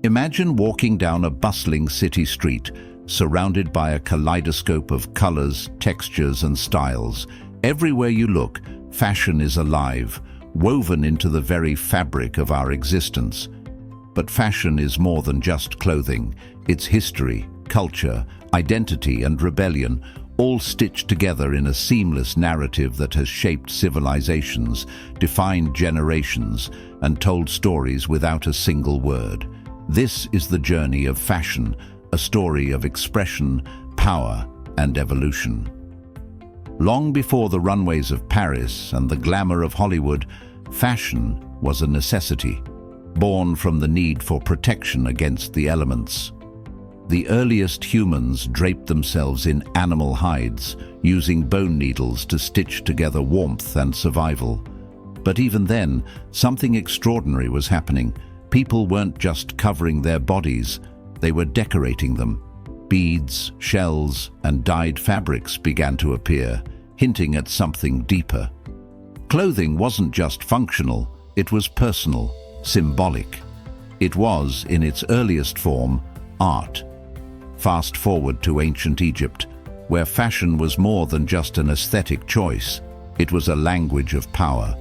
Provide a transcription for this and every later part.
Imagine walking down a bustling city street, surrounded by a kaleidoscope of colors, textures, and styles. Everywhere you look, fashion is alive, woven into the very fabric of our existence. But fashion is more than just clothing. It's history, culture, identity, and rebellion, all stitched together in a seamless narrative that has shaped civilizations, defined generations, and told stories without a single word. This is the journey of fashion, a story of expression, power, and evolution. Long before the runways of Paris and the glamour of Hollywood, fashion was a necessity, born from the need for protection against the elements. The earliest humans draped themselves in animal hides, using bone needles to stitch together warmth and survival. But even then, something extraordinary was happening. People weren't just covering their bodies, they were decorating them. Beads, shells, and dyed fabrics began to appear, hinting at something deeper. Clothing wasn't just functional, it was personal, symbolic. It was, in its earliest form, art. Fast forward to ancient Egypt, where fashion was more than just an aesthetic choice. It was a language of power.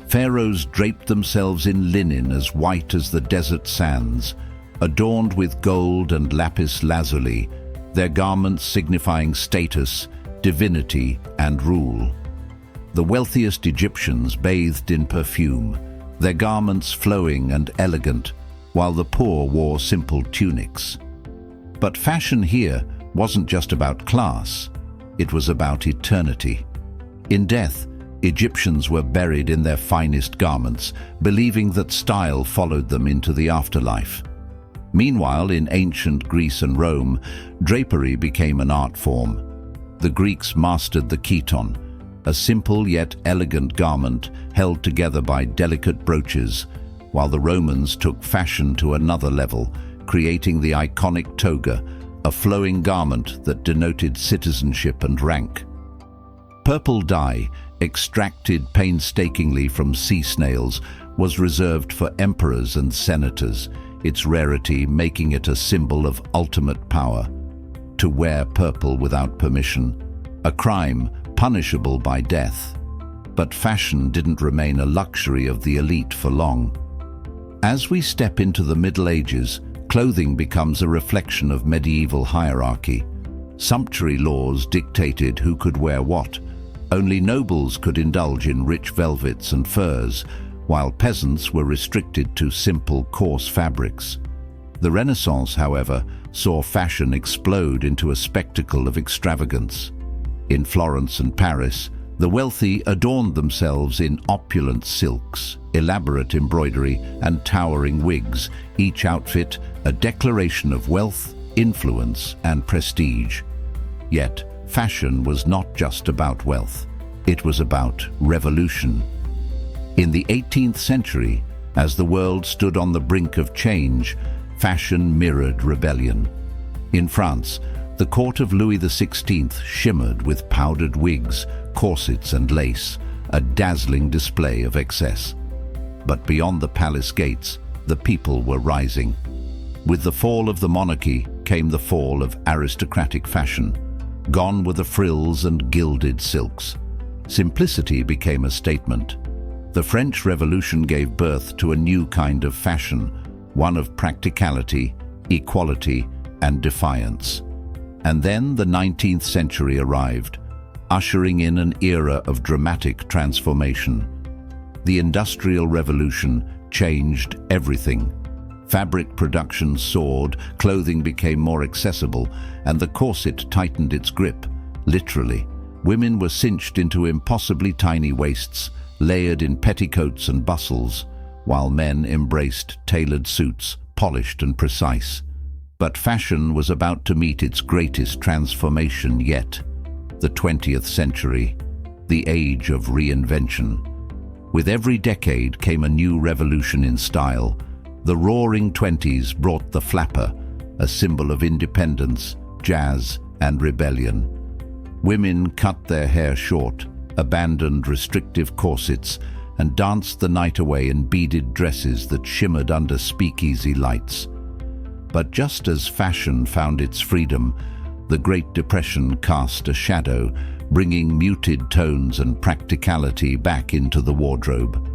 Pharaohs draped themselves in linen as white as the desert sands, adorned with gold and lapis lazuli, their garments signifying status, divinity, and rule. The wealthiest Egyptians bathed in perfume, their garments flowing and elegant, while the poor wore simple tunics. But fashion here wasn't just about class, it was about eternity. In death, Egyptians were buried in their finest garments, believing that style followed them into the afterlife. Meanwhile, in ancient Greece and Rome, drapery became an art form. The Greeks mastered the chiton, a simple yet elegant garment held together by delicate brooches, while the Romans took fashion to another level, creating the iconic toga, a flowing garment that denoted citizenship and rank. Purple dye, extracted painstakingly from sea snails, was reserved for emperors and senators, its rarity making it a symbol of ultimate power. To wear purple without permission, a crime punishable by death. But fashion didn't remain a luxury of the elite for long. As we step into the Middle Ages, clothing becomes a reflection of medieval hierarchy. Sumptuary laws dictated who could wear what. Only nobles could indulge in rich velvets and furs, while peasants were restricted to simple, coarse fabrics. The Renaissance, however, saw fashion explode into a spectacle of extravagance. In Florence and Paris, the wealthy adorned themselves in opulent silks, elaborate embroidery, and towering wigs, each outfit a declaration of wealth, influence, and prestige. Yet, fashion was not just about wealth. It was about revolution. In the 18th century, as the world stood on the brink of change, fashion mirrored rebellion. In France, the court of Louis XVI shimmered with powdered wigs, corsets, and lace, a dazzling display of excess. But beyond the palace gates, the people were rising. With the fall of the monarchy came the fall of aristocratic fashion. Gone were the frills and gilded silks. Simplicity became a statement. The French Revolution gave birth to a new kind of fashion, one of practicality, equality, and defiance. And then the 19th century arrived, ushering in an era of dramatic transformation. The Industrial Revolution changed everything. Fabric production soared, clothing became more accessible, and the corset tightened its grip, literally. Women were cinched into impossibly tiny waists, layered in petticoats and bustles, while men embraced tailored suits, polished and precise. But fashion was about to meet its greatest transformation yet. The 20th century, the age of reinvention. With every decade came a new revolution in style. The Roaring Twenties brought the flapper, a symbol of independence, jazz, and rebellion. Women cut their hair short, abandoned restrictive corsets, and danced the night away in beaded dresses that shimmered under speakeasy lights. But just as fashion found its freedom, the Great Depression cast a shadow, bringing muted tones and practicality back into the wardrobe.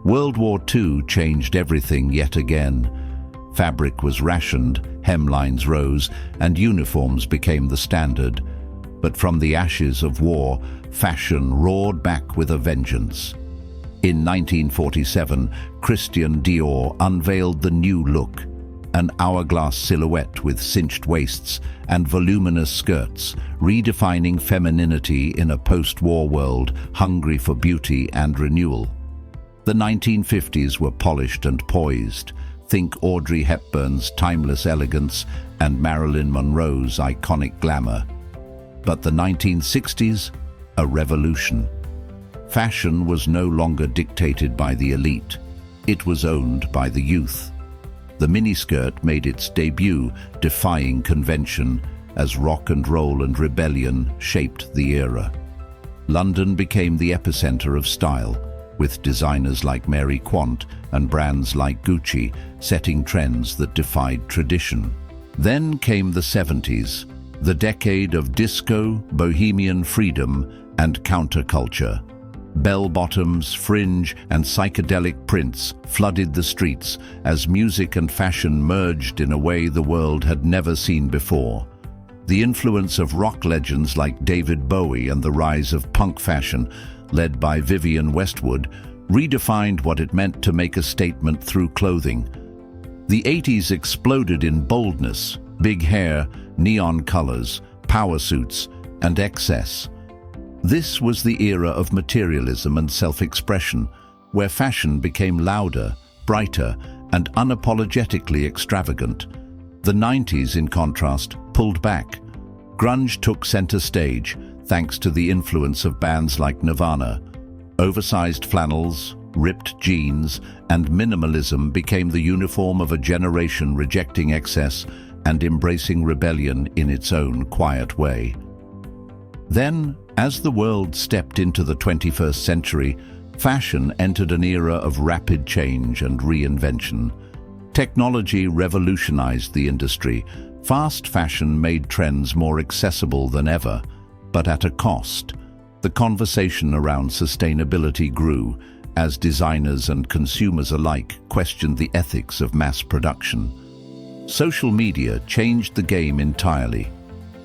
World War II changed everything yet again. Fabric was rationed, hemlines rose, and uniforms became the standard. But from the ashes of war, fashion roared back with a vengeance. In 1947, Christian Dior unveiled the new look, an hourglass silhouette with cinched waists and voluminous skirts, redefining femininity in a post-war world hungry for beauty and renewal. The 1950s were polished and poised. Think Audrey Hepburn's timeless elegance and Marilyn Monroe's iconic glamour. But the 1960s, a revolution. Fashion was no longer dictated by the elite. It was owned by the youth. The miniskirt made its debut, defying convention, as rock and roll and rebellion shaped the era. London became the epicenter of style, with designers like Mary Quant and brands like Gucci setting trends that defied tradition. Then came the 70s, the decade of disco, bohemian freedom, and counterculture. Bell-bottoms, fringe, and psychedelic prints flooded the streets as music and fashion merged in a way the world had never seen before. The influence of rock legends like David Bowie and the rise of punk fashion, led by Vivienne Westwood, redefined what it meant to make a statement through clothing. The 80s exploded in boldness, big hair, neon colors, power suits, and excess. This was the era of materialism and self-expression, where fashion became louder, brighter, and unapologetically extravagant. The 90s, in contrast, pulled back. Grunge took center stage, thanks to the influence of bands like Nirvana. Oversized flannels, ripped jeans, and minimalism became the uniform of a generation rejecting excess and embracing rebellion in its own quiet way. Then, as the world stepped into the 21st century, fashion entered an era of rapid change and reinvention. Technology revolutionized the industry. Fast fashion made trends more accessible than ever, but at a cost. The conversation around sustainability grew as designers and consumers alike questioned the ethics of mass production. Social media changed the game entirely.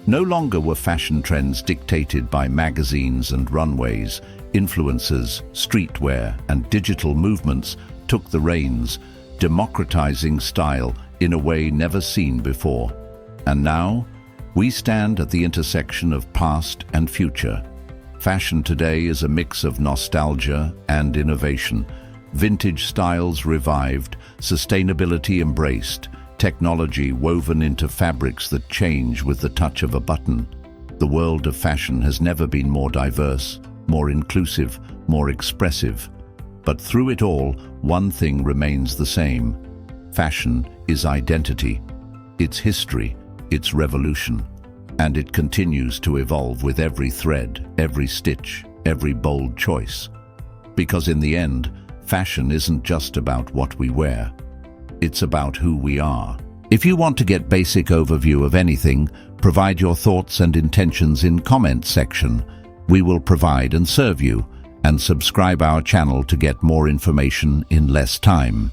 No longer were fashion trends dictated by magazines and runways. Influencers, streetwear, and digital movements took the reins, democratizing style in a way never seen before. And now, we stand at the intersection of past and future. Fashion today is a mix of nostalgia and innovation. Vintage styles revived, sustainability embraced, technology woven into fabrics that change with the touch of a button. The world of fashion has never been more diverse, more inclusive, more expressive. But through it all, one thing remains the same. Fashion is identity, its history, its revolution. And it continues to evolve with every thread, every stitch, every bold choice. Because in the end, fashion isn't just about what we wear. It's about who we are. If you want to get basic overview of anything, provide your thoughts and intentions in comment section. We will provide and serve you, and subscribe our channel to get more information in less time.